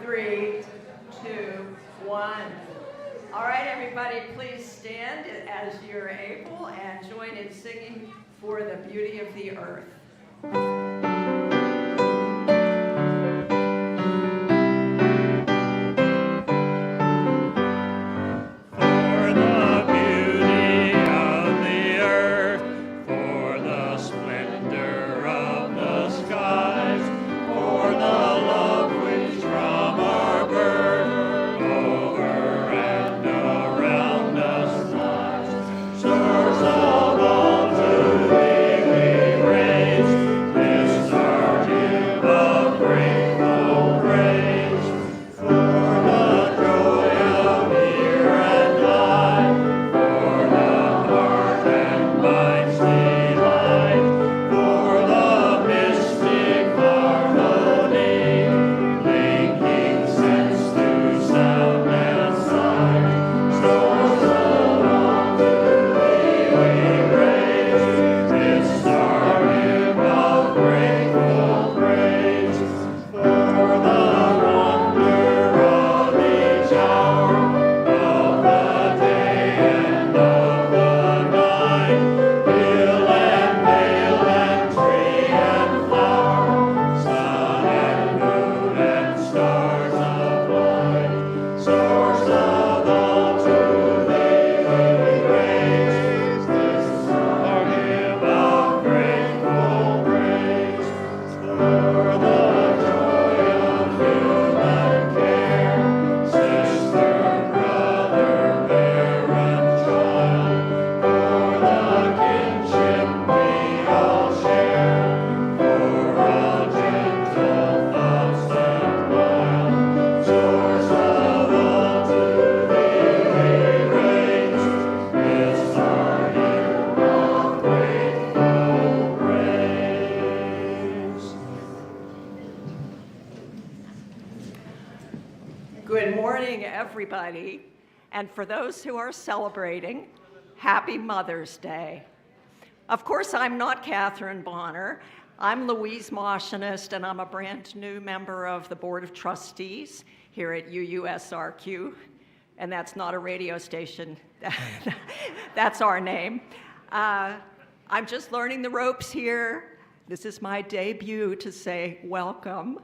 3, 2, 1. All right, everybody, please stand as you're able and join in singing For the Beauty of the Earth. Everybody, and for those who are celebrating, happy Mother's Day. Of course, I'm not Catherine Bonner. I'm Louise Moschanist, and I'm a brand new member of the Board of Trustees here at UUSRQ, and that's not a radio station. That's our name. I'm just learning the ropes here. This is my debut to say welcome.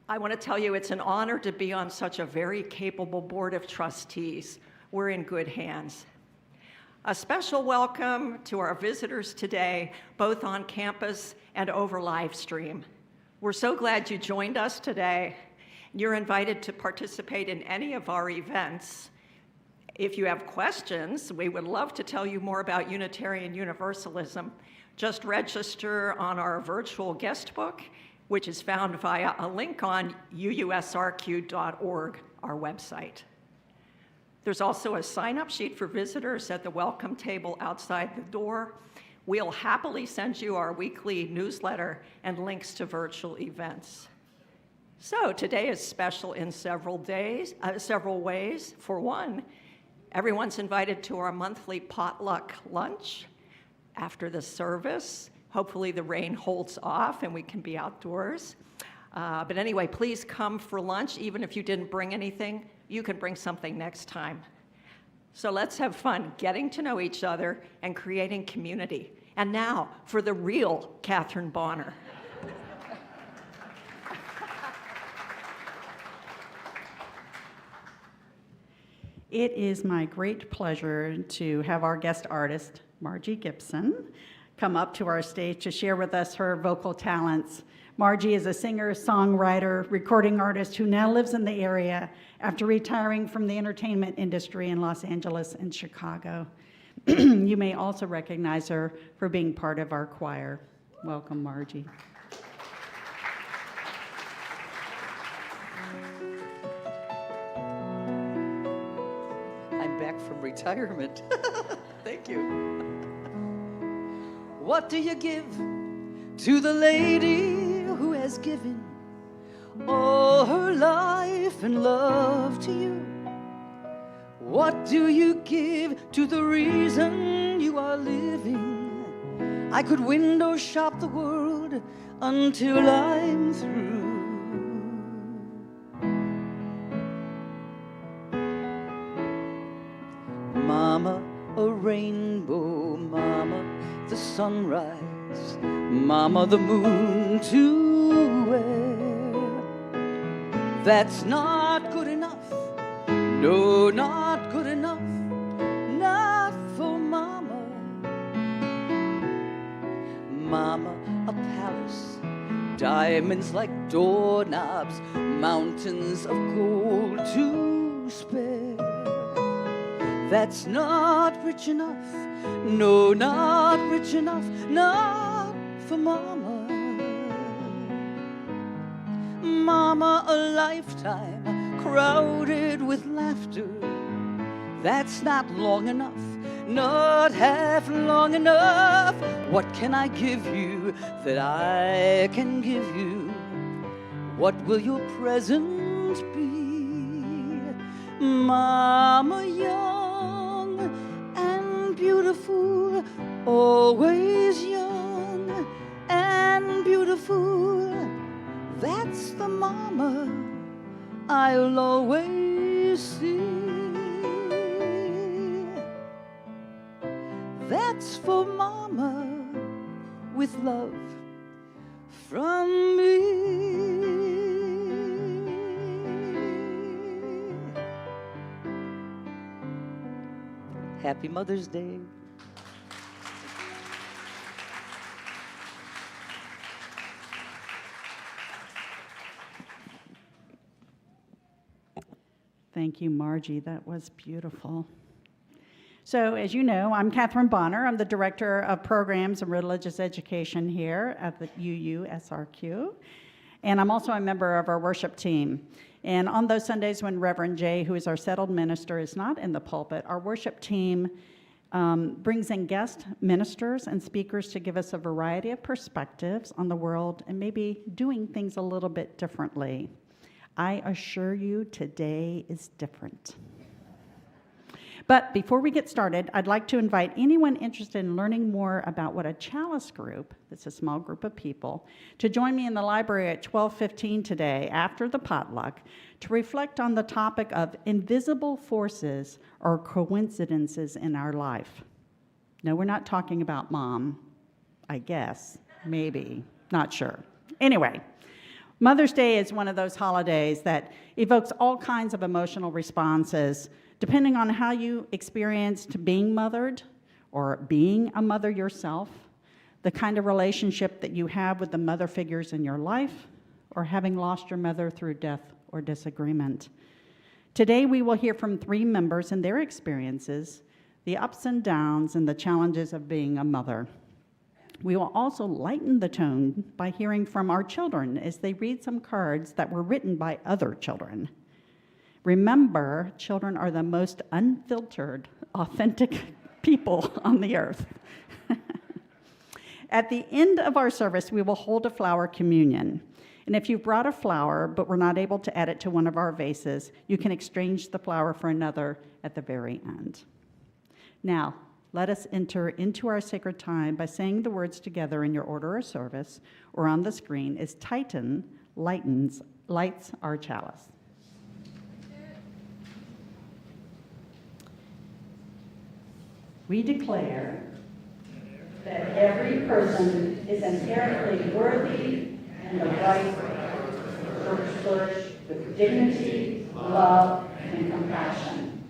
I want to tell you it's an honor to be on such a very capable board of trustees. We're in good hands. A special welcome to our visitors today, both on campus and over live stream. We're so glad you joined us today. You're invited to participate in any of our events. If you have questions, we would love to tell you more about Unitarian Universalism. Just register on our virtual guest book, which is found via a link on uusrq.org, our website. There's also a sign-up sheet for visitors at the welcome table outside the door. We'll happily send you our weekly newsletter and links to virtual events. So today is special in several ways. For one, everyone's invited to our monthly potluck lunch after the service. Hopefully the rain holds off and we can be outdoors. But anyway, please come for lunch. Even if you didn't bring anything, you can bring something next time. So let's have fun getting to know each other and creating community. And now for the real Catherine Bonner. It is my great pleasure to have our guest artist, Margie Gibson, come up to our stage to share with us her vocal talents. Margie is a singer, songwriter, recording artist who now lives in the area after retiring from the entertainment industry in Los Angeles and Chicago. You may also recognize her for being part of our choir. Welcome, Margie. I'm back from retirement. Thank you. What do you give to the lady who has given all her life and love to you? What do you give to the reason you are living? I could window shop the world until I'm through. rainbow, Mama, the sunrise, Mama, the moon to wear. That's not good enough, no, not good enough, not for Mama. Mama, a palace, diamonds like doorknobs, mountains of gold to spare. That's not rich enough, no, not rich enough, not for Mama. Mama, a lifetime crowded with laughter. That's not long enough, not half long enough. What can I give you that I can give you? What will your present be? Mama, young and beautiful, always young and beautiful. That's the Mama I'll always see. That's for Mama with love from me. Happy Mother's Day. Thank you, Margie. That was beautiful. So, as you know, I'm Catherine Bonner. I'm the Director of Programs and Religious Education here at the UUSRQ. And I'm also a member of our worship team. And on those Sundays when Reverend Jay, who is our settled minister, is not in the pulpit, our worship team brings in guest ministers and speakers to give us a variety of perspectives on the world and maybe doing things a little bit differently. I assure you, today is different. But before we get started, I'd like to invite anyone interested in learning more about what a Chalice group, that's a small group of people, to join me in the library at 12:15 today after the potluck to reflect on the topic of invisible forces or coincidences in our life. No, we're not talking about Mom, I guess, maybe, not sure. Anyway, Mother's Day is one of those holidays that evokes all kinds of emotional responses depending on how you experienced being mothered or being a mother yourself, the kind of relationship that you have with the mother figures in your life, or having lost your mother through death or disagreement. Today we will hear from 3 members and their experiences, the ups and downs and the challenges of being a mother. We will also lighten the tone by hearing from our children as they read some cards that were written by other children. Remember, children are the most unfiltered, authentic people on the earth. At the end of our service, we will hold a flower communion. And if you've brought a flower but were not able to add it to one of our vases, you can exchange the flower for another at the very end. Now, let us enter into our sacred time by saying the words together in your order of service or on the screen as Titan lights our chalice. We declare that every person is inherently worthy and the right to flourish with dignity, love, and compassion.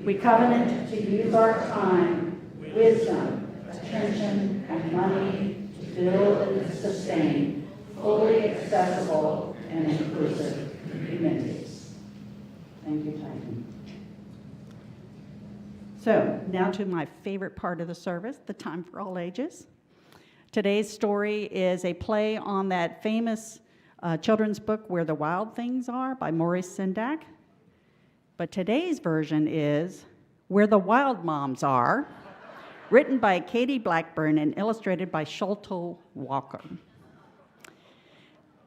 We covenant to use our time, wisdom, attention, and money to build and sustain fully accessible and inclusive communities. Thank you, Titan. So, now to my favorite part of the service, the time for all ages. Today's story is a play on that famous children's book, Where the Wild Things Are, by Maurice Sendak. But today's version is Where the Wild Moms Are, written by Katie Blackburn and illustrated by Sholto Walker.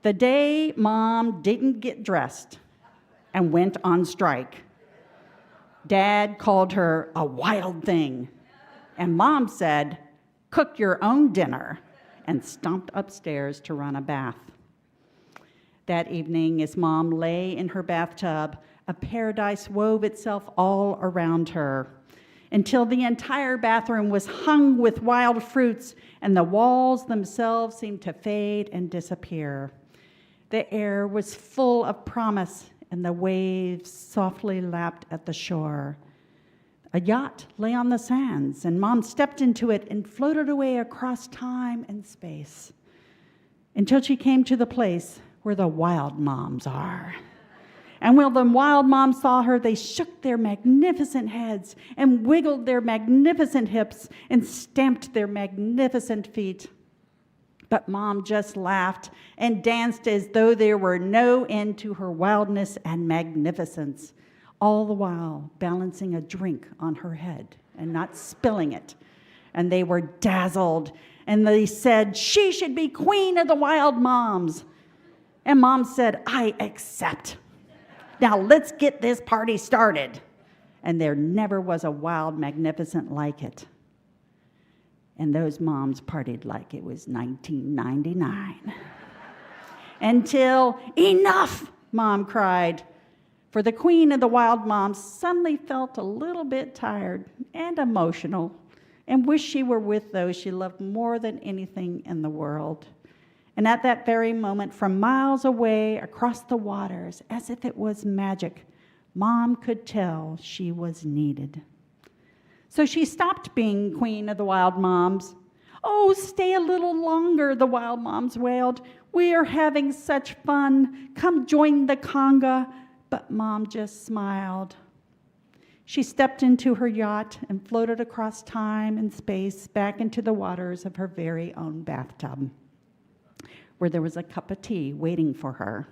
The day Mom didn't get dressed and went on strike, Dad called her a wild thing, and Mom said, "Cook your own dinner," and stomped upstairs to run a bath. That evening, as Mom lay in her bathtub, a paradise wove itself all around her. until the entire bathroom was hung with wild fruits and the walls themselves seemed to fade and disappear. The air was full of promise, and the waves softly lapped at the shore. A yacht lay on the sands, and Mom stepped into it and floated away across time and space until she came to the place where the wild moms are. And when the wild moms saw her, they shook their magnificent heads and wiggled their magnificent hips and stamped their magnificent feet. But Mom just laughed and danced as though there were no end to her wildness and magnificence, all the while balancing a drink on her head and not spilling it. And they were dazzled, and they said she should be queen of the wild moms. And Mom said, I accept. Now let's get this party started. And there never was a wild, magnificent like it. And those moms partied like it was 1999. Until, enough, Mom cried. For the queen of the wild moms suddenly felt a little bit tired and emotional and wished she were with those she loved more than anything in the world. And at that very moment, from miles away across the waters, as if it was magic, Mom could tell she was needed. So she stopped being queen of the wild moms. Oh, stay a little longer, the wild moms wailed. We are having such fun. Come join the conga. But Mom just smiled. She stepped into her yacht and floated across time and space back into the waters of her very own bathtub, where there was a cup of tea waiting for her.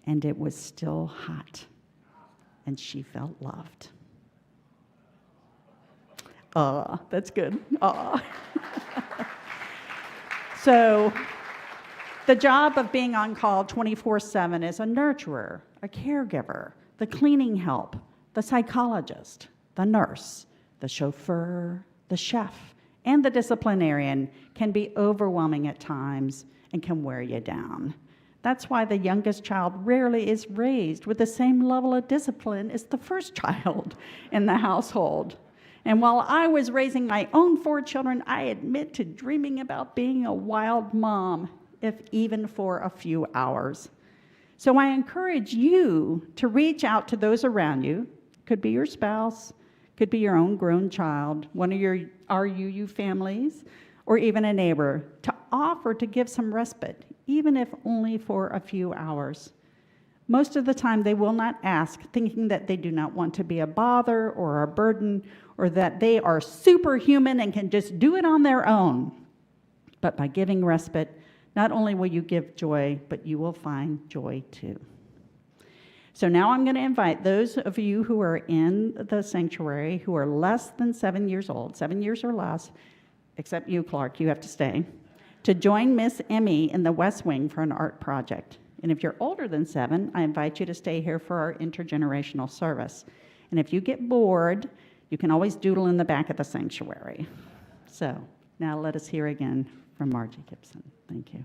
And it was still hot. And she felt loved. That's good. So, the job of being on call 24/7 is a nurturer, a caregiver, the cleaning help, the psychologist, the nurse, the chauffeur, the chef, and the disciplinarian can be overwhelming at times and can wear you down. That's why the youngest child rarely is raised with the same level of discipline as the first child in the household. And while I was raising my own 4 children, I admit to dreaming about being a wild mom, if even for a few hours. So I encourage you to reach out to those around you. Could be your spouse, could be your own grown child, one of your RUU families, or even a neighbor, to offer to give some respite, even if only for a few hours. Most of the time, they will not ask, thinking that they do not want to be a bother or a burden, or that they are superhuman and can just do it on their own. But by giving respite, not only will you give joy, but you will find joy too. So now I'm going to invite those of you who are in the sanctuary who are less than 7 years old, 7 years or less, except you, Clark, you have to stay, to join Miss Emmy in the West Wing for an art project. And if you're older than 7, I invite you to stay here for our intergenerational service. And if you get bored, you can always doodle in the back of the sanctuary. So now let us hear again from Margie Gibson. Thank you.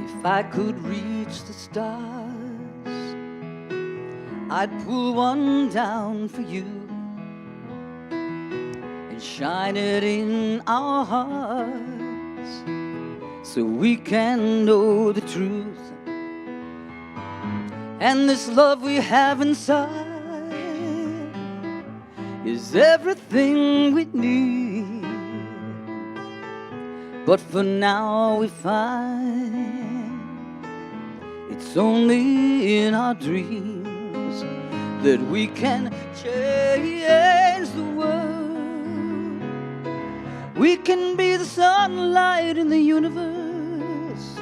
If I could reach the stars, I'd pull one down for you and shine it in our hearts so we can know the truth. And this love we have inside is everything we need. But for now we find it's only in our dreams that we can change the world. We can be the sunlight in the universe.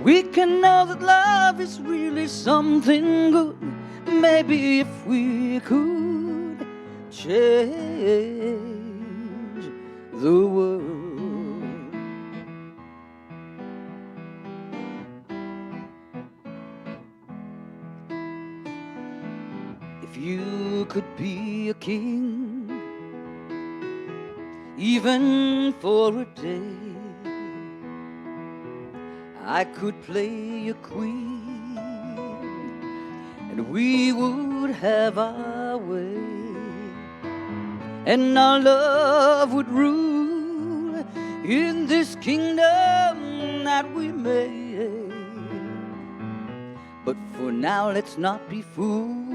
We can know that love is really something good. Maybe if we could change the world. could be a king, even for a day. I could play a queen, and we would have our way, and our love would rule in this kingdom that we made. But for now, let's not be fooled.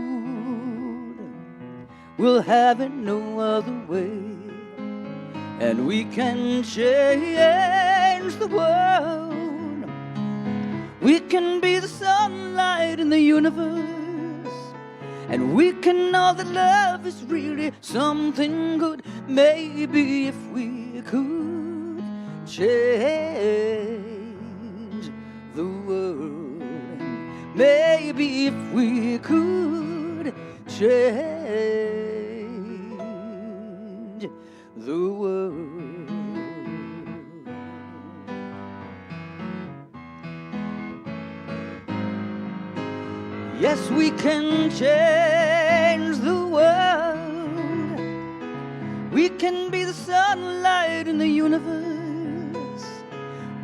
We'll have it no other way, and we can change the world. We can be the sunlight in the universe, and we can know that love is really something good. Maybe if we could change the world, maybe if we could change the world. Yes, we can change the world. We can be the sunlight in the universe.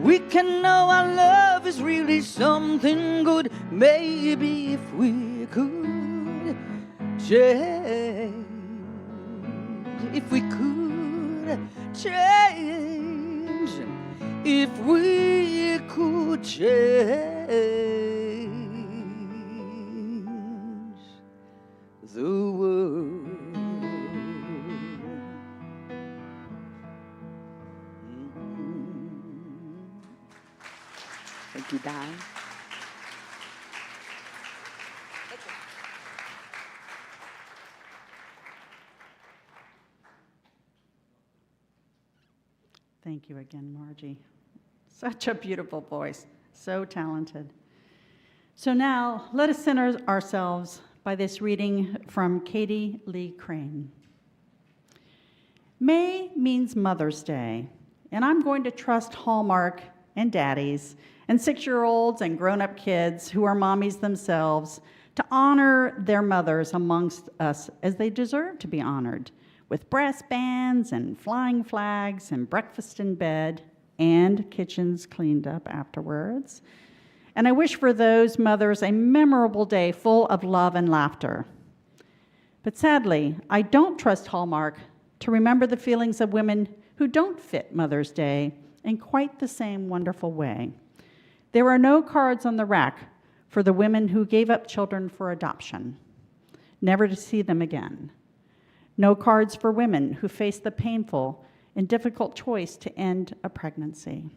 We can know our love is really something good. Maybe if we could change, if we could change, if we could change the world. Thank you, Di. Thank you again, Margie. Such a beautiful voice, so talented. So now, let us center ourselves by this reading from Katie Lee Crane. May means Mother's Day, and I'm going to trust Hallmark and daddies and 6-year-olds and grown-up kids who are mommies themselves to honor their mothers amongst us as they deserve to be honored, with brass bands and flying flags and breakfast in bed and kitchens cleaned up afterwards. And I wish for those mothers a memorable day full of love and laughter. But sadly, I don't trust Hallmark to remember the feelings of women who don't fit Mother's Day in quite the same wonderful way. There are no cards on the rack for the women who gave up children for adoption, never to see them again. No cards for women who face the painful and difficult choice to end a pregnancy.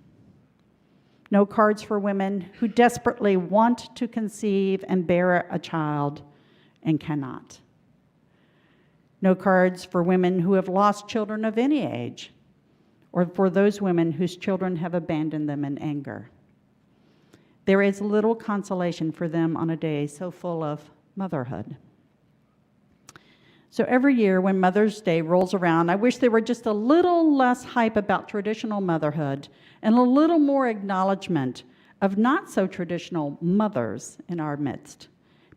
No cards for women who desperately want to conceive and bear a child and cannot. No cards for women who have lost children of any age, or for those women whose children have abandoned them in anger. There is little consolation for them on a day so full of motherhood. So every year when Mother's Day rolls around, I wish there were just a little less hype about traditional motherhood and a little more acknowledgement of not so traditional mothers in our midst.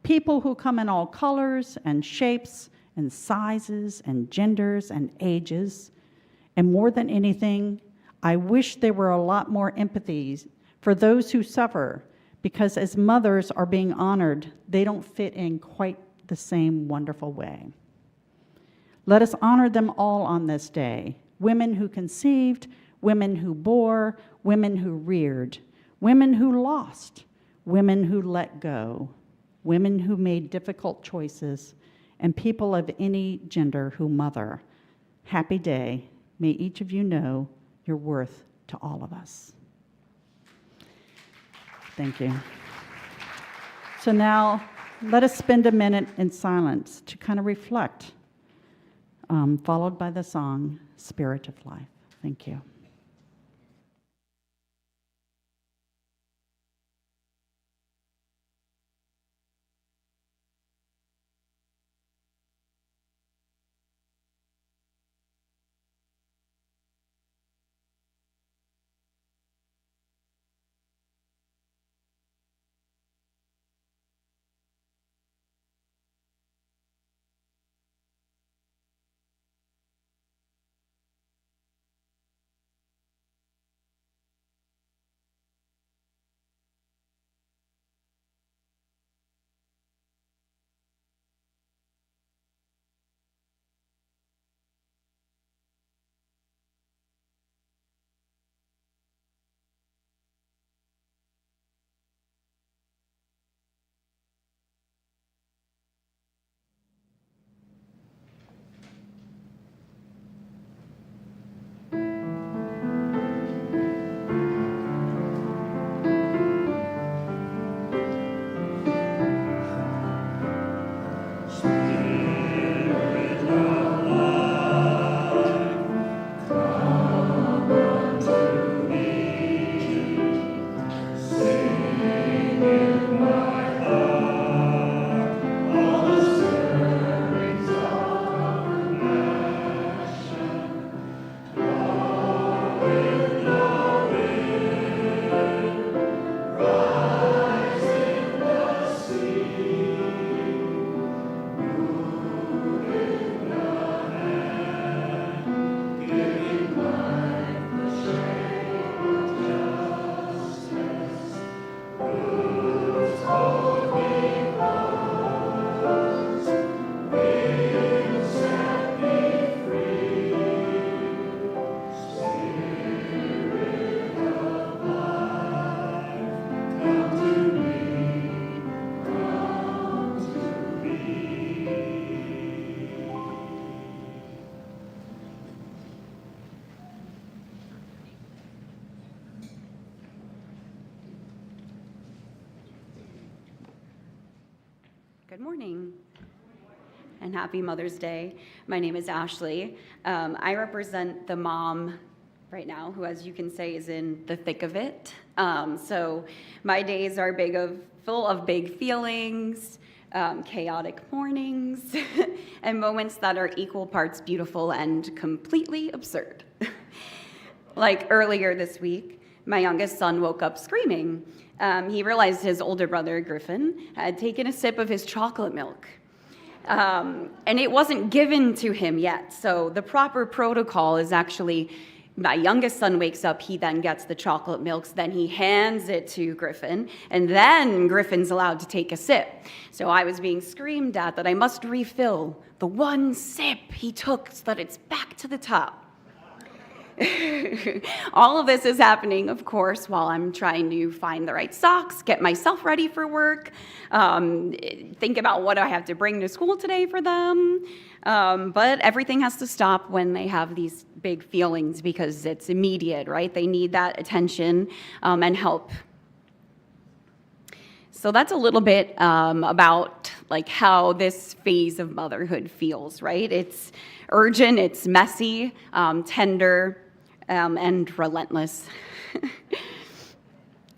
People who come in all colors and shapes and sizes and genders and ages. And more than anything, I wish there were a lot more empathy for those who suffer, because as mothers are being honored, they don't fit in quite the same wonderful way. Let us honor them all on this day. Women who conceived, women who bore, women who reared, women who lost, women who let go, women who made difficult choices, and people of any gender who mother. Happy day. May each of you know your worth to all of us. Thank you. So now, let us spend a minute in silence to kind of reflect, followed by the song, Spirit of Life. Thank you. morning and happy Mother's Day. My name is Ashley. I represent the mom right now who, as you can say, is in the thick of it. So my days are full of big feelings, chaotic mornings, and moments that are equal parts beautiful and completely absurd. Like earlier this week, my youngest son woke up screaming. He realized his older brother, Griffin, had taken a sip of his chocolate milk. And it wasn't given to him yet. So the proper protocol is actually, my youngest son wakes up, he then gets the chocolate milks, then he hands it to Griffin, and then Griffin's allowed to take a sip. So I was being screamed at that I must refill the one sip he took so that it's back to the top. All of this is happening, of course, while I'm trying to find the right socks, get myself ready for work, think about what I have to bring to school today for them. But everything has to stop when they have these big feelings because it's immediate, right? They need that attention and help. So that's a little bit about like how this phase of motherhood feels, right? It's urgent, it's messy, tender, and relentless.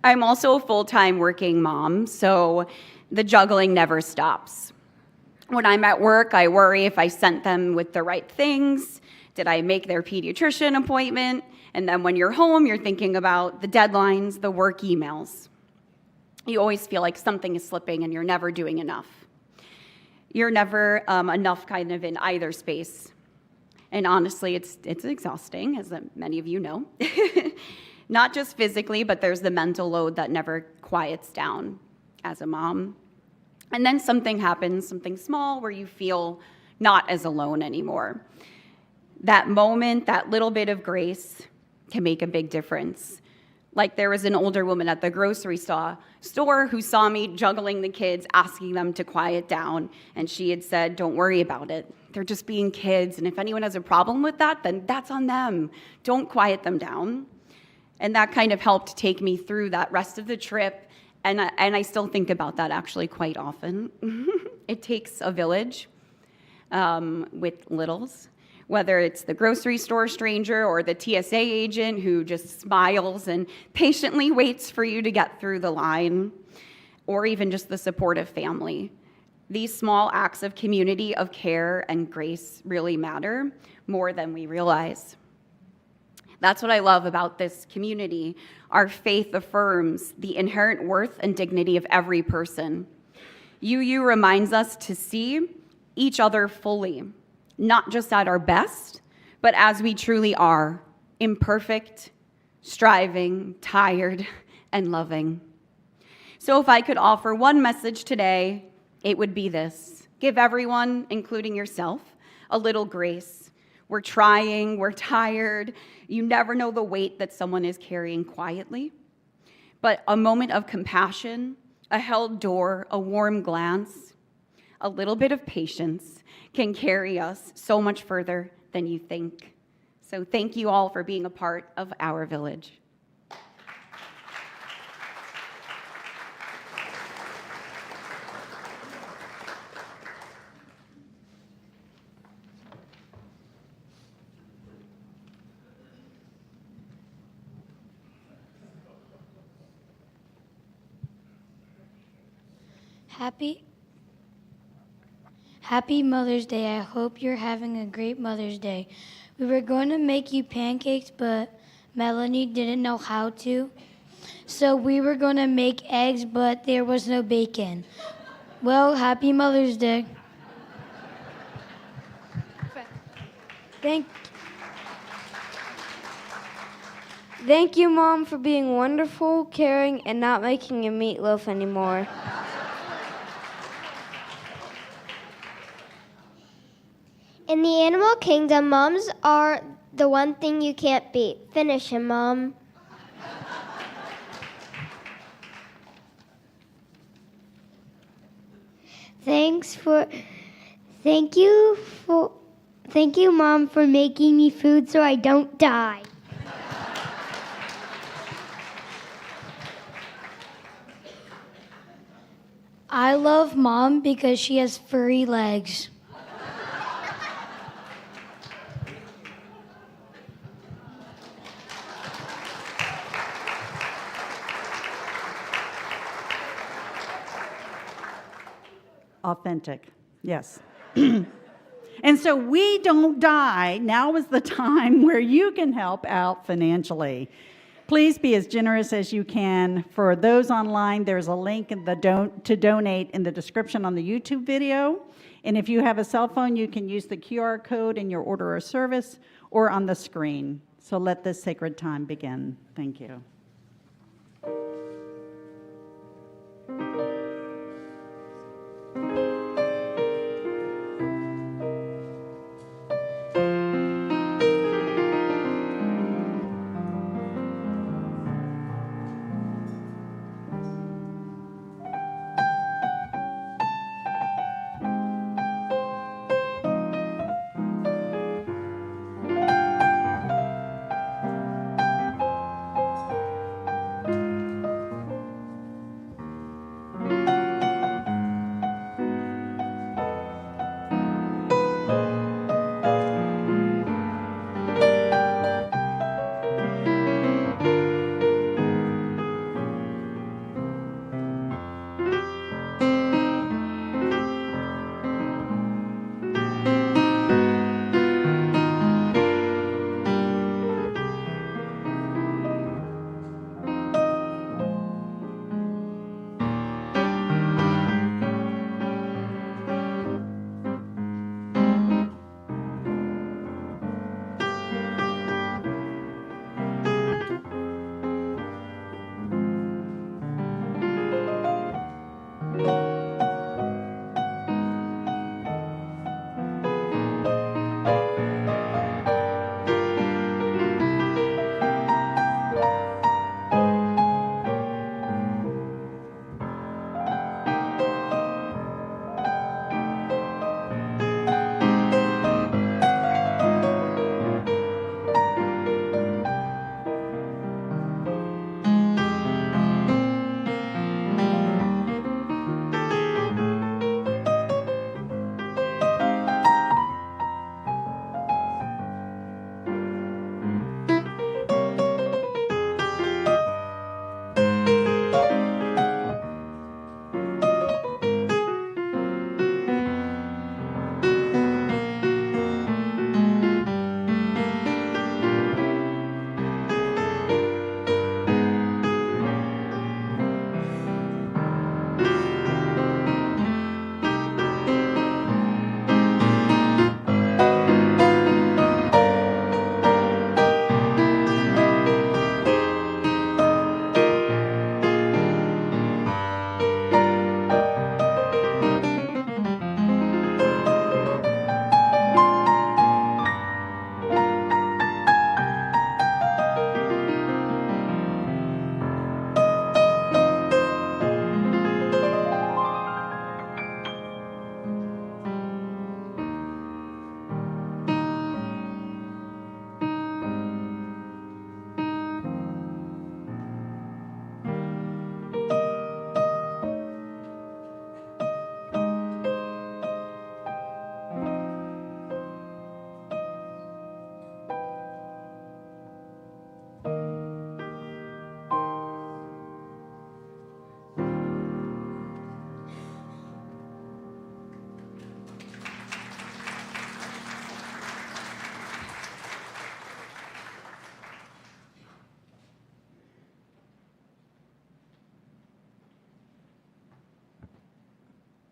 I'm also a full-time working mom, so the juggling never stops. When I'm at work, I worry if I sent them with the right things. Did I make their pediatrician appointment? And then when you're home, you're thinking about the deadlines, the work emails. You always feel like something is slipping and you're never doing enough. You're never enough kind of in either space. And honestly, it's exhausting, as many of you know. Not just physically, but there's the mental load that never quiets down as a mom. And then something happens, something small, where you feel not as alone anymore. That moment, that little bit of grace can make a big difference. Like there was an older woman at the grocery store who saw me juggling the kids, asking them to quiet down, and she had said, "Don't worry about it. They're just being kids, and if anyone has a problem with that, then that's on them. Don't quiet them down." And that kind of helped take me through that rest of the trip, and I still think about that actually quite often. It takes a village with littles. Whether it's the grocery store stranger or the TSA agent who just smiles and patiently waits for you to get through the line, or even just the supportive family. These small acts of community, of care, and grace really matter more than we realize. That's what I love about this community. Our faith affirms the inherent worth and dignity of every person. UU reminds us to see each other fully, not just at our best, but as we truly are, imperfect, striving, tired, and loving. So if I could offer one message today, it would be this: give everyone, including yourself, a little grace. We're trying, we're tired. You never know the weight that someone is carrying quietly. But a moment of compassion, a held door, a warm glance, a little bit of patience can carry us so much further than you think. So thank you all for being a part of our village. Happy Mother's Day. I hope you're having a great Mother's Day. We were going to make you pancakes, but Melanie didn't know how to. So we were going to make eggs, but there was no bacon. Well, happy Mother's Day. Thank you, Mom, for being wonderful, caring, and not making a meatloaf anymore. In the animal kingdom, moms are the one thing you can't beat. Finish him, Mom. Thank you, Mom, for making me food so I don't die. I love Mom because she has furry legs. Authentic, yes. And so we don't die. Now is the time where you can help out financially. Please be as generous as you can. For those online, there's a link in to donate in the description on the YouTube video. And if you have a cell phone, you can use the QR code in your order of service or on the screen. So let this sacred time begin. Thank you.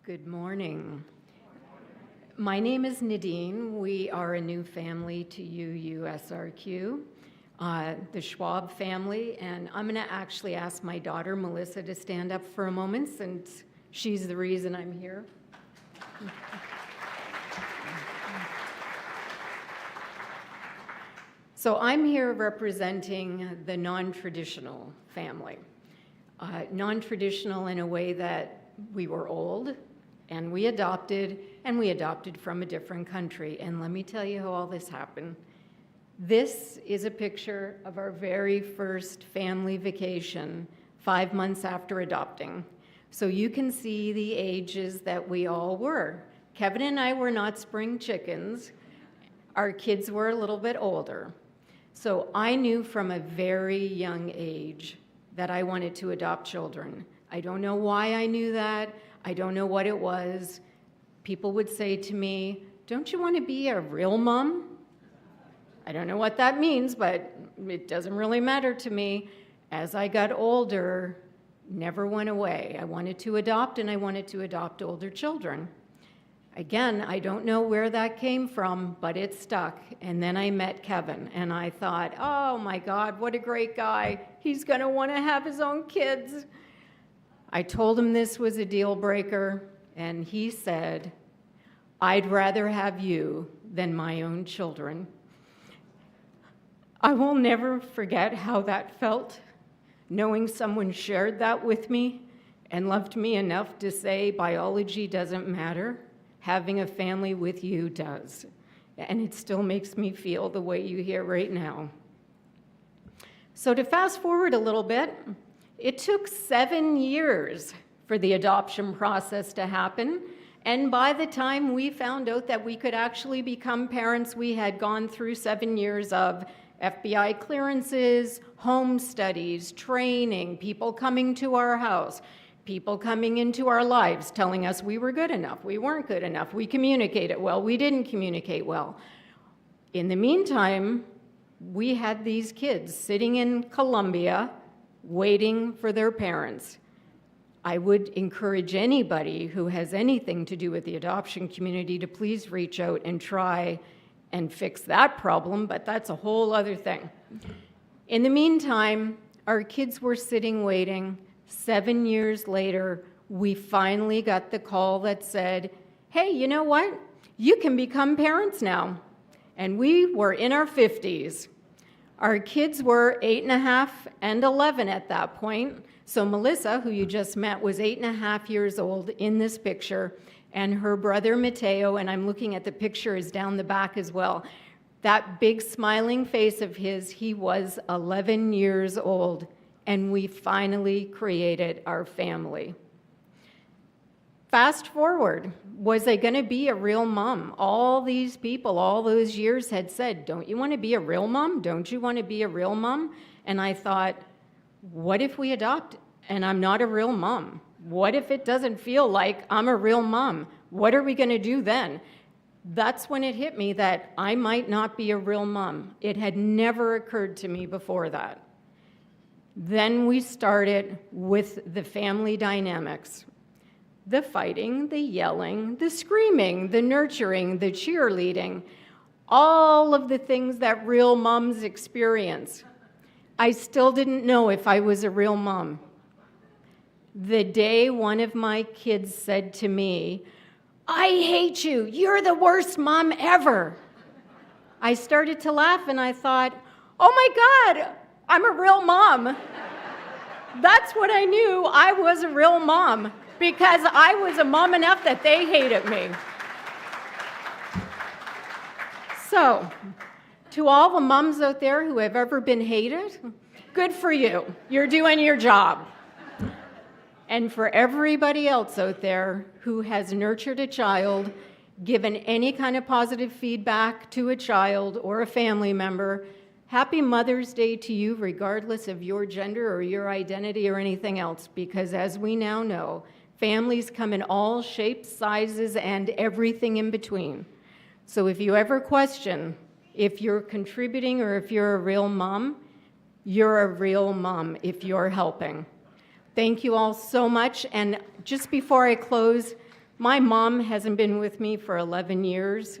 Good morning. My name is Nadine. We are a new family to UUSRQ, the Schwab family, and I'm going to actually ask my daughter Melissa to stand up for a moment since she's the reason I'm here. So I'm here representing the non-traditional family. Non-traditional in a way that we were old, and we adopted from a different country. And let me tell you how all this happened. This is a picture of our very first family vacation 5 months after adopting. So you can see the ages that we all were. Kevin and I were not spring chickens. Our kids were a little bit older. So I knew from a very young age that I wanted to adopt children. I don't know why I knew that. I don't know what it was. People would say to me, "Don't you want to be a real mom?" I don't know what that means, but it doesn't really matter to me. As I got older, never went away. I wanted to adopt, and I wanted to adopt older children. Again, I don't know where that came from, but it stuck. And then I met Kevin, and I thought, oh my God, what a great guy. He's going to want to have his own kids. I told him this was a deal breaker, and he said, "I'd rather have you than my own children." I will never forget how that felt, knowing someone shared that with me and loved me enough to say biology doesn't matter. Having a family with you does. And it still makes me feel the way you hear right now. So to fast forward a little bit, it took 7 years for the adoption process to happen. And by the time we found out that we could actually become parents, we had gone through 7 years of FBI clearances, home studies, training, people coming to our house, people coming into our lives telling us we were good enough, we weren't good enough, we communicated well, we didn't communicate well. In the meantime, we had these kids sitting in Colombia waiting for their parents. I would encourage anybody who has anything to do with the adoption community to please reach out and try and fix that problem, but that's a whole other thing. In the meantime, our kids were sitting waiting. 7 years later, we finally got the call that said, "Hey, you know what? You can become parents now." And we were in our 50s. Our kids were 8.5 and 11 at that point. So Melissa, who you just met, was 8.5 years old in this picture, and her brother Mateo, and I'm looking at the picture, is down the back as well. That big smiling face of his, he was 11 years old, and we finally created our family. Fast forward, was I going to be a real mom? All these people, all those years had said, "Don't you want to be a real mom? Don't you want to be a real mom?" And I thought, what if we adopt and I'm not a real mom? What if it doesn't feel like I'm a real mom? What are we going to do then? That's when it hit me that I might not be a real mom. It had never occurred to me before that. Then we started with the family dynamics. The fighting, the yelling, the screaming, the nurturing, the cheerleading, all of the things that real moms experience. I still didn't know if I was a real mom. The day one of my kids said to me, "I hate you, you're the worst mom ever," I started to laugh and I thought, oh my God, I'm a real mom. That's what I knew, I was a real mom, because I was a mom enough that they hated me. So, to all the moms out there who have ever been hated, good for you. You're doing your job. And for everybody else out there who has nurtured a child, given any kind of positive feedback to a child or a family member, happy Mother's Day to you, regardless of your gender or your identity or anything else, because as we now know, families come in all shapes, sizes, and everything in between. So if you ever question if you're contributing or if you're a real mom, you're a real mom if you're helping. Thank you all so much. And just before I close, my mom hasn't been with me for 11 years.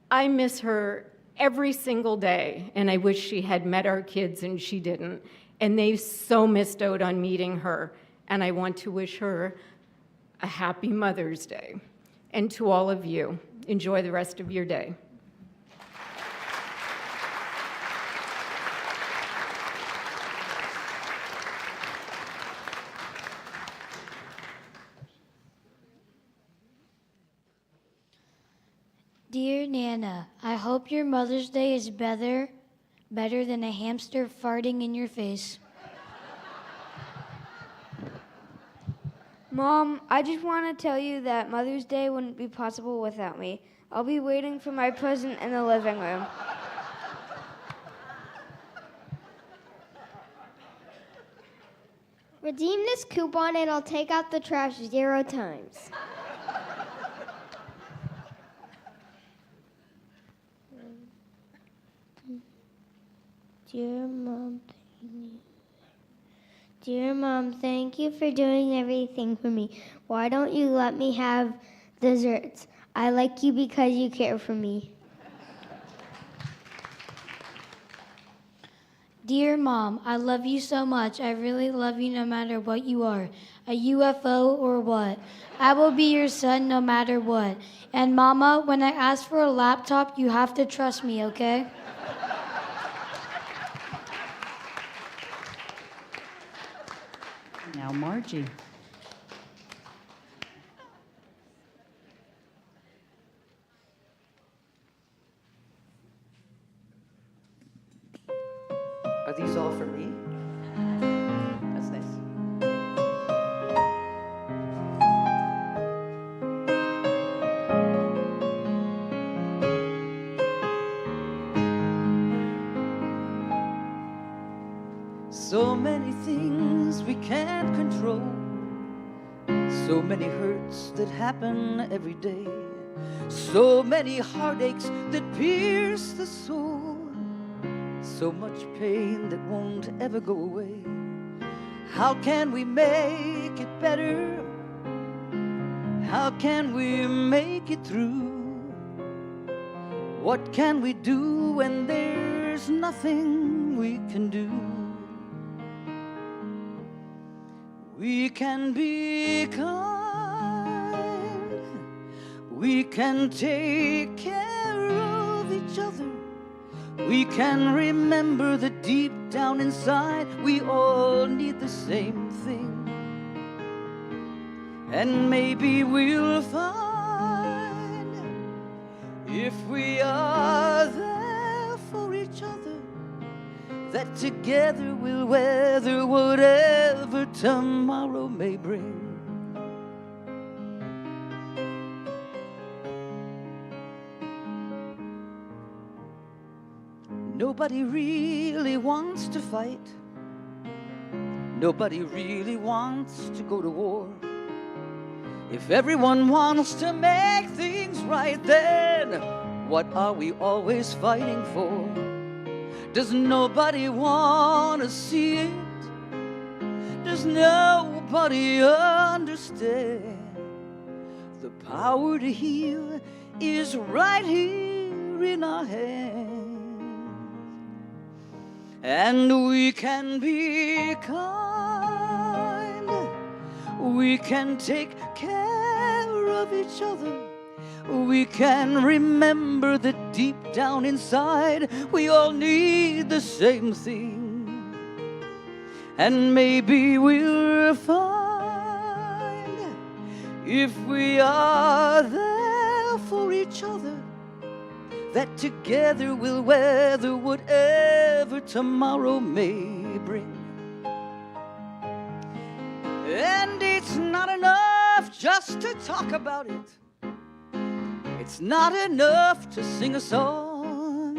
I miss her every single day, and I wish she had met our kids and she didn't. And they so missed out on meeting her. And I want to wish her a happy Mother's Day. And to all of you, enjoy the rest of your day. Dear Nana, I hope your Mother's Day is better than a hamster farting in your face. Mom, I just want to tell you that Mother's Day wouldn't be possible without me. I'll be waiting for my present in the living room. Redeem this coupon and I'll take out the trash 0 times. Dear Mom, thank you for doing everything for me. Why don't you let me have desserts? I like you because you care for me. Dear Mom, I love you so much. I really love you no matter what you are, a UFO or what. I will be your son no matter what. And Mama, when I ask for a laptop, you have to trust me, okay? Now, Margie. Are these all for me? That's nice. So many things we can't control. So many hurts that happen every day. So many heartaches that pierce the soul. So much pain that won't ever go away. How can we make it better? How can we make it through? What can we do when there's nothing we can do? We can be kind. We can take care of each other. We can remember that deep down inside we all need the same thing. And maybe we'll find, if we are there for each other, that together we'll weather whatever tomorrow may bring. Nobody really wants to fight. Nobody really wants to go to war. If everyone wants to make things right, then what are we always fighting for? Does nobody want to see it? Does nobody understand? The power to heal is right here in our hands. And we can be kind. We can take care of each other. We can remember that deep down inside we all need the same thing. And maybe we'll find, if we are there for each other, that together we'll weather whatever tomorrow may bring. And it's not enough just to talk about it. It's not enough to sing a song.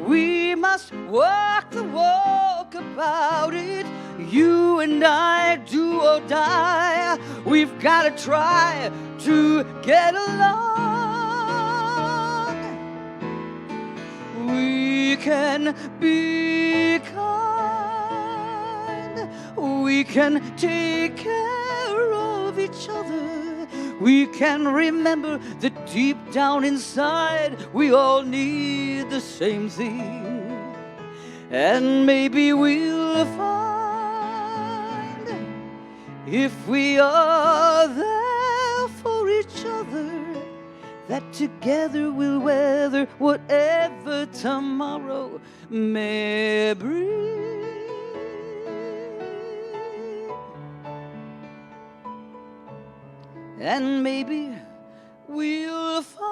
We must walk the walk about it. You and I, do or die. We've got to try to get along. We can be kind. We can take care of each other. We can remember that deep down inside we all need the same thing. And maybe we'll find, if we are there for each other, that together we'll weather whatever tomorrow may bring. And maybe we'll find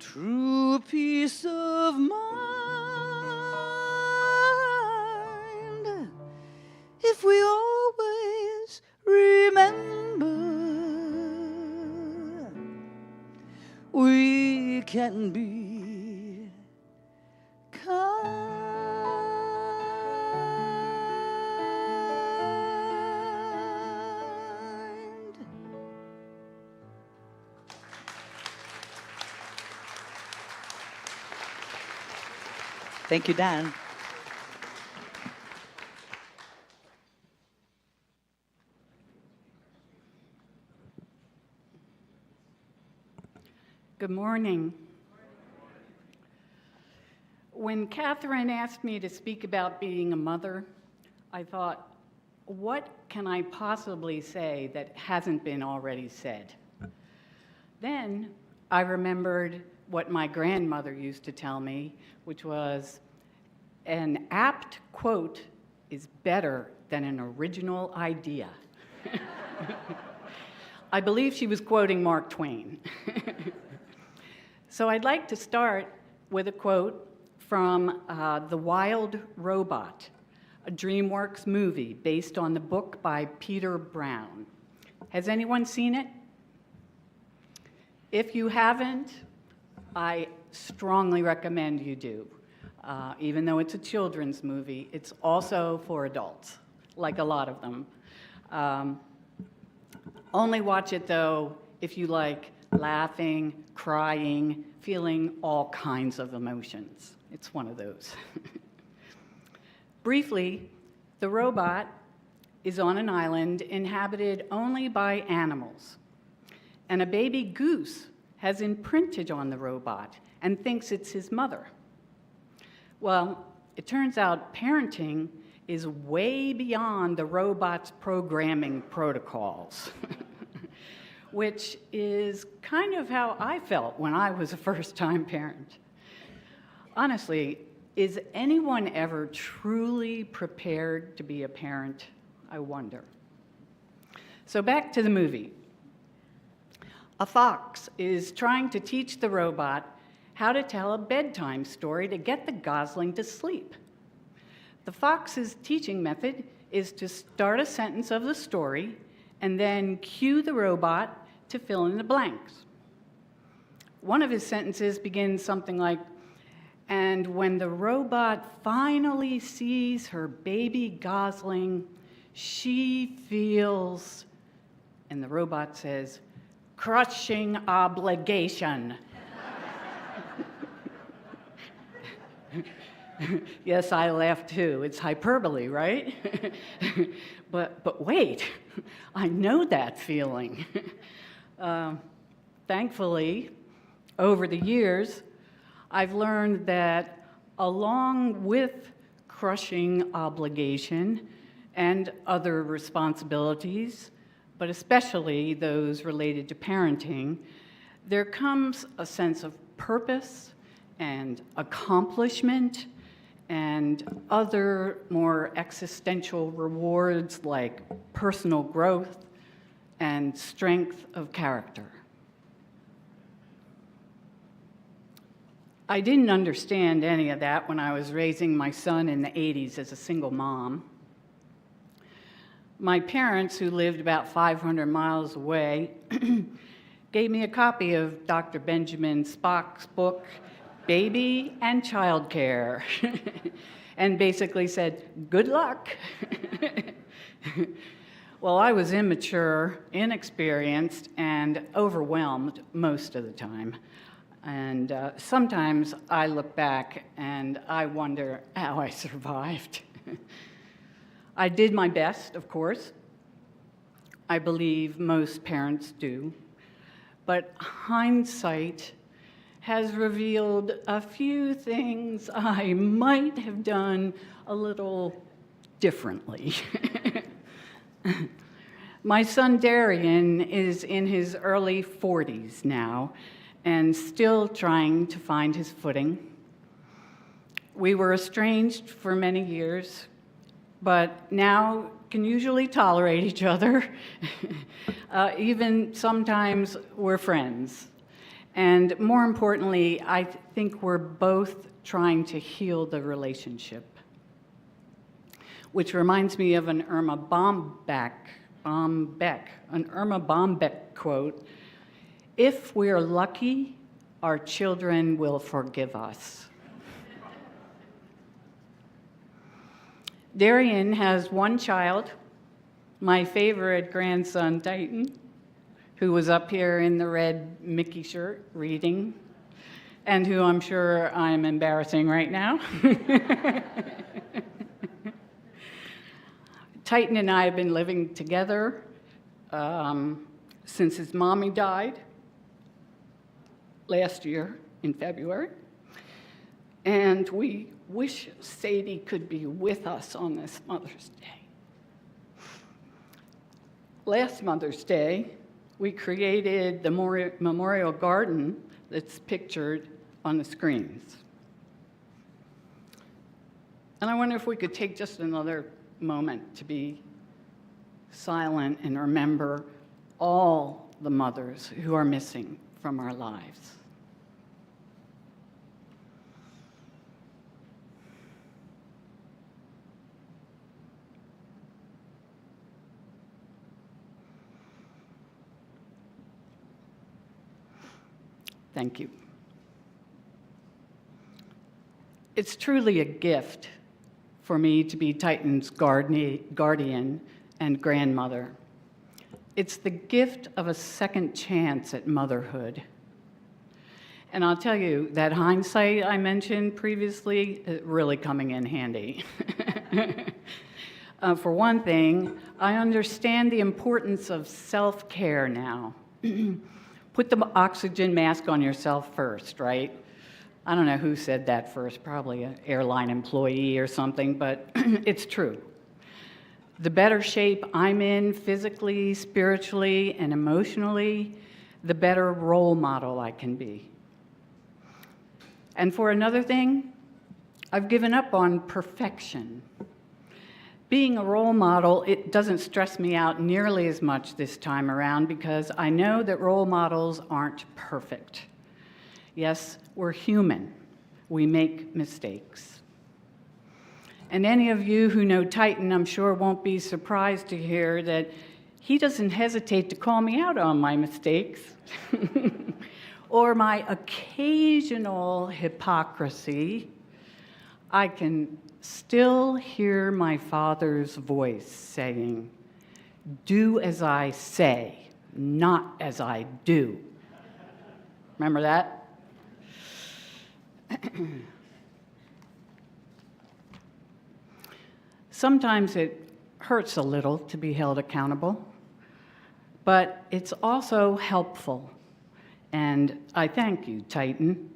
true peace of mind, if we can be kind. Thank you, Dan. Good morning. When Catherine asked me to speak about being a mother, I thought, what can I possibly say that hasn't been already said? Then I remembered what my grandmother used to tell me, which was, an apt quote is better than an original idea. I believe she was quoting Mark Twain. So I'd like to start with a quote from The Wild Robot, a DreamWorks movie based on the book by Peter Brown. Has anyone seen it? If you haven't, I strongly recommend you do. Even though it's a children's movie, it's also for adults, like a lot of them. Only watch it, though, if you like laughing, crying, feeling all kinds of emotions. It's one of those. Briefly, the robot is on an island inhabited only by animals, and a baby goose has imprinted on the robot and thinks it's his mother. Well, it turns out parenting is way beyond the robot's programming protocols, which is kind of how I felt when I was a first-time parent. Honestly, is anyone ever truly prepared to be a parent? I wonder. So back to the movie. A fox is trying to teach the robot how to tell a bedtime story to get the gosling to sleep. The fox's teaching method is to start a sentence of the story and then cue the robot to fill in the blanks. One of his sentences begins something like, "And when the robot finally sees her baby gosling, she feels," and the robot says, "crushing obligation." Yes, I laughed too. It's hyperbole, right? But wait, I know that feeling. Thankfully, over the years, I've learned that along with crushing obligation and other responsibilities, but especially those related to parenting, there comes a sense of purpose and accomplishment and other more existential rewards like personal growth and strength of character. I didn't understand any of that when I was raising my son in the 80s as a single mom. My parents, who lived about 500 miles away, gave me a copy of Dr. Benjamin Spock's book, Baby and Childcare, and basically said, "Good luck." Well, I was immature, inexperienced, and overwhelmed most of the time. And sometimes I look back and I wonder how I survived. I did my best, of course. I believe most parents do. But hindsight has revealed a few things I might have done a little differently. My son Darian is in his early 40s now and still trying to find his footing. We were estranged for many years, but now can usually tolerate each other. Even sometimes we're friends. And more importantly, I think we're both trying to heal the relationship. Which reminds me of an Irma Bombeck quote. "If we're lucky, our children will forgive us. Darian has one child, my favorite grandson, Titan, who was up here in the red Mickey shirt reading, and who I'm sure I'm embarrassing right now. Titan and I have been living together since his mommy died last year in February. And we wish Sadie could be with us on this Mother's Day. Last Mother's Day, we created the memorial garden that's pictured on the screens. And I wonder if we could take just another moment to be silent and remember all the mothers who are missing from our lives. Thank you. It's truly a gift for me to be Titan's guardian and grandmother. It's the gift of a second chance at motherhood. And I'll tell you, that hindsight I mentioned previously is really coming in handy. For one thing, I understand the importance of self-care now. Put the oxygen mask on yourself first, right? I don't know who said that first, probably an airline employee or something, but it's true. The better shape I'm in physically, spiritually, and emotionally, the better role model I can be. And for another thing, I've given up on perfection. Being a role model, it doesn't stress me out nearly as much this time around because I know that role models aren't perfect. Yes, we're human. We make mistakes. And any of you who know Titan, I'm sure, won't be surprised to hear that he doesn't hesitate to call me out on my mistakes or my occasional hypocrisy. I can still hear my Father's voice saying, "Do as I say, not as I do." Remember that? Sometimes it hurts a little to be held accountable, but it's also helpful. And I thank you, Titan.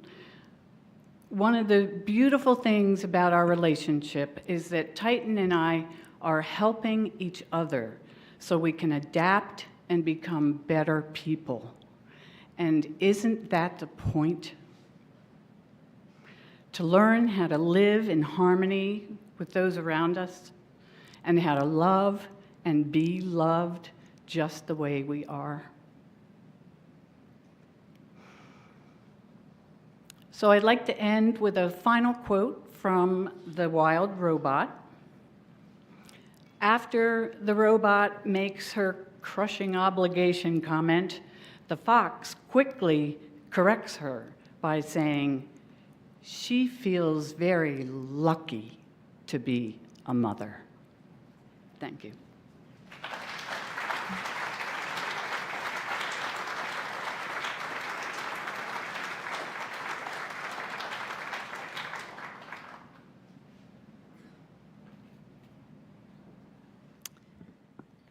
One of the beautiful things about our relationship is that Titan and I are helping each other so we can adapt and become better people. And isn't that the point? To learn how to live in harmony with those around us and how to love and be loved just the way we are. So I'd like to end with a final quote from The Wild Robot. After the robot makes her crushing obligation comment, the fox quickly corrects her by saying, "She feels very lucky to be a mother." Thank you.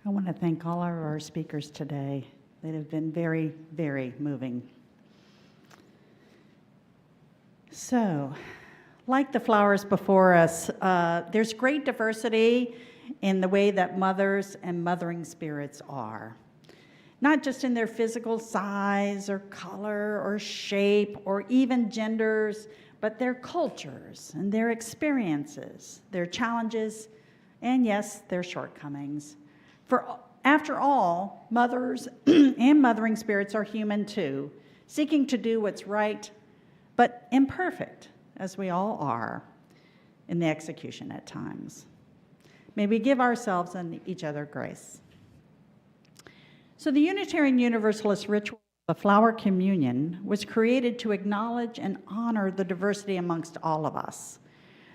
I want to thank all of our speakers today. They have been very, very moving. So, like the flowers before us, there's great diversity in the way that mothers and mothering spirits are. Not just in their physical size or color or shape or even genders, but their cultures and their experiences, their challenges, and yes, their shortcomings. For after all, mothers and mothering spirits are human too, seeking to do what's right, but imperfect, as we all are, in the execution at times. May we give ourselves and each other grace. So the Unitarian Universalist ritual The flower communion was created to acknowledge and honor the diversity amongst all of us.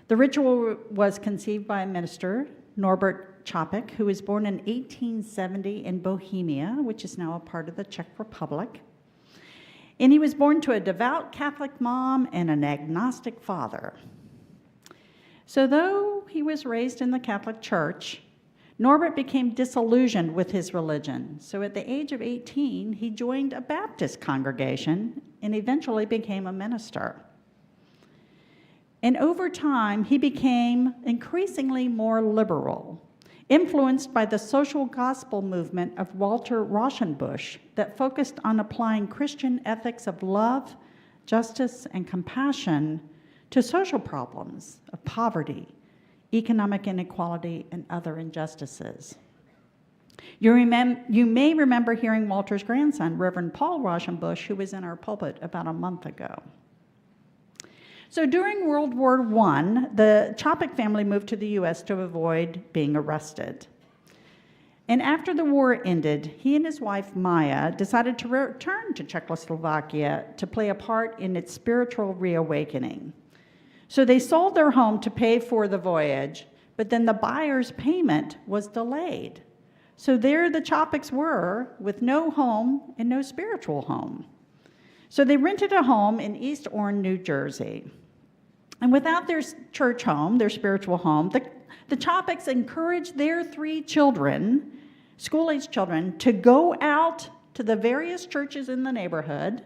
The ritual was conceived by a minister, Norbert Chopik, who was born in 1870 in Bohemia, which is now a part of the Czech Republic. And he was born to a devout Catholic mom and an agnostic father. So though he was raised in the Catholic Church, Norbert became disillusioned with his religion. So at the age of 18, he joined a Baptist congregation and eventually became a minister. And over time, he became increasingly more liberal, influenced by the social gospel movement of Walter Rauschenbusch that focused on applying Christian ethics of love, justice, and compassion to social problems of poverty, economic inequality, and other injustices. You may remember hearing Walter's grandson, Reverend Paul Rauschenbusch, who was in our pulpit about a month ago. So during World War I, the Chopik family moved to the U.S. to avoid being arrested. And after the war ended, he and his wife, Maya, decided to return to Czechoslovakia to play a part in its spiritual reawakening. So they sold their home to pay for the voyage, but then the buyer's payment was delayed. So there the Chopiks were with no home and no spiritual home. So they rented a home in East Orange, New Jersey. And without their church home, their spiritual home, the Chopiks encouraged their 3 children, school-age children, to go out to the various churches in the neighborhood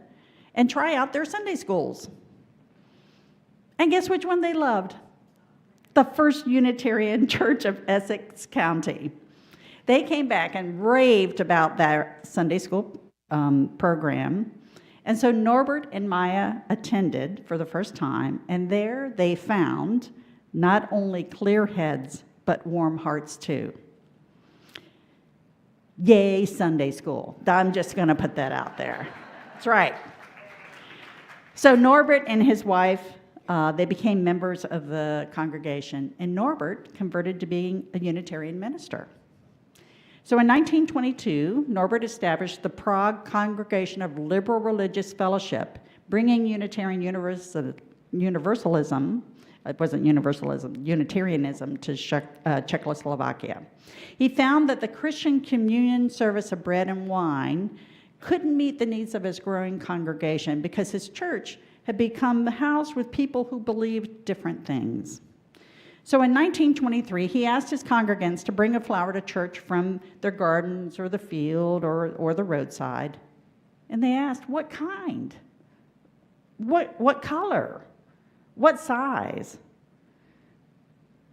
and try out their Sunday schools. And guess which one they loved? The First Unitarian Church of Essex County. They came back and raved about their Sunday school program. And so Norbert and Maya attended for the first time, and there they found not only clear heads, but warm hearts too. Yay, Sunday school. I'm just going to put that out there. That's right. So Norbert and his wife, they became members of the congregation, and Norbert converted to being a Unitarian minister. So in 1922, Norbert established the Prague Congregation of Liberal Religious Fellowship, bringing Unitarian Universalism, it wasn't universalism, Unitarianism to Czechoslovakia. He found that the Christian communion service of bread and wine couldn't meet the needs of his growing congregation because his church had become the house with people who believed different things. So in 1923, he asked his congregants to bring a flower to church from their gardens or the field or the roadside. And they asked, what kind? What color? What size?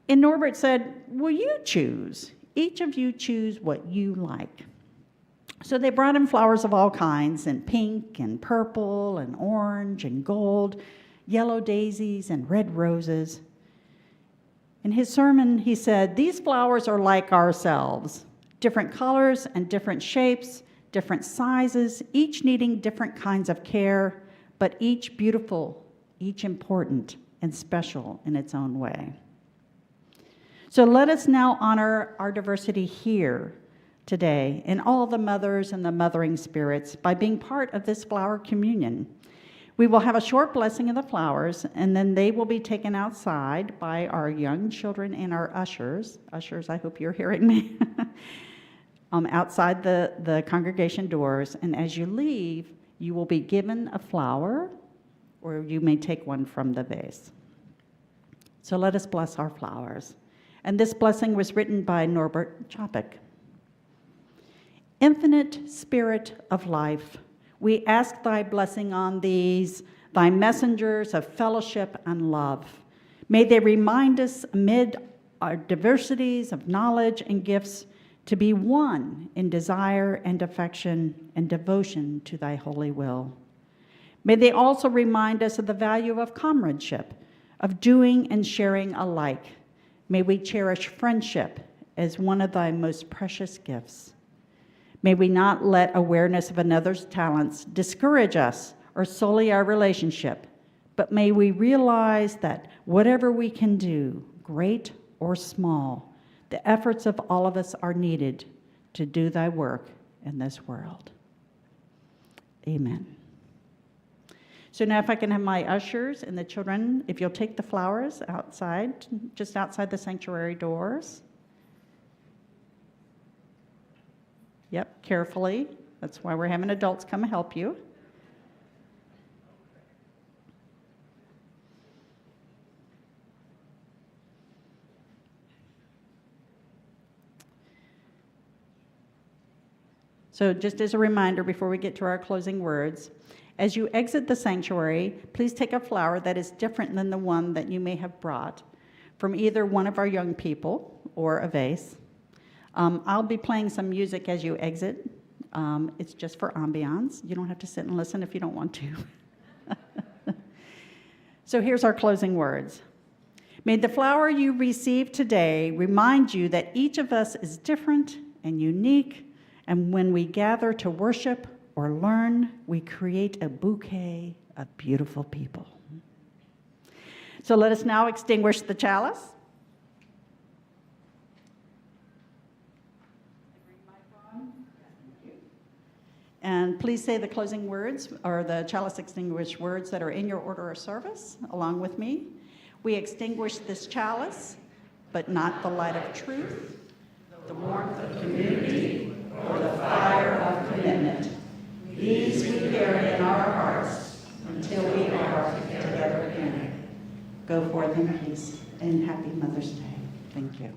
And Norbert said, well, you choose. Each of you choose what you like. So they brought him flowers of all kinds, in pink and purple and orange and gold, yellow daisies and red roses. In his sermon, he said, these flowers are like ourselves, different colors and different shapes, different sizes, each needing different kinds of care, but each beautiful, each important and special in its own way. So let us now honor our diversity here today and all the mothers and the mothering spirits by being part of this flower communion. We will have a short blessing of the flowers, and then they will be taken outside by our young children and our ushers. Ushers, I hope you're hearing me. Outside the congregation doors, and as you leave, you will be given a flower, or you may take one from the vase. So let us bless our flowers. And this blessing was written by Norbert Chopik. Infinite Spirit of life, we ask thy blessing on these, thy messengers of fellowship and love. May they remind us amid our diversities of knowledge and gifts to be one in desire and affection and devotion to thy holy will. May they also remind us of the value of comradeship, of doing and sharing alike. May we cherish friendship as one of thy most precious gifts. May we not let awareness of another's talents discourage us or sully our relationship, but may we realize that whatever we can do, great or small, the efforts of all of us are needed to do thy work in this world. Amen. So now if I can have my ushers and the children, if you'll take the flowers outside, just outside the sanctuary doors. Yep, carefully. That's why we're having adults come help you. So just as a reminder before we get to our closing words, as you exit the sanctuary, please take a flower that is different than the one that you may have brought from either one of our young people or a vase. I'll be playing some music as you exit. It's just for ambiance. You don't have to sit and listen if you don't want to. So here's our closing words. May the flower you receive today remind you that each of us is different and unique, and when we gather to worship or learn, we create a bouquet of beautiful people. So let us now extinguish the chalice. And please say the closing words or the chalice extinguished words that are in your order of service along with me. We extinguish this chalice, but not the light of truth, the warmth of community, or the fire of commitment. These we carry in our hearts until we are together again. Go forth in peace, and happy Mother's Day. Thank you.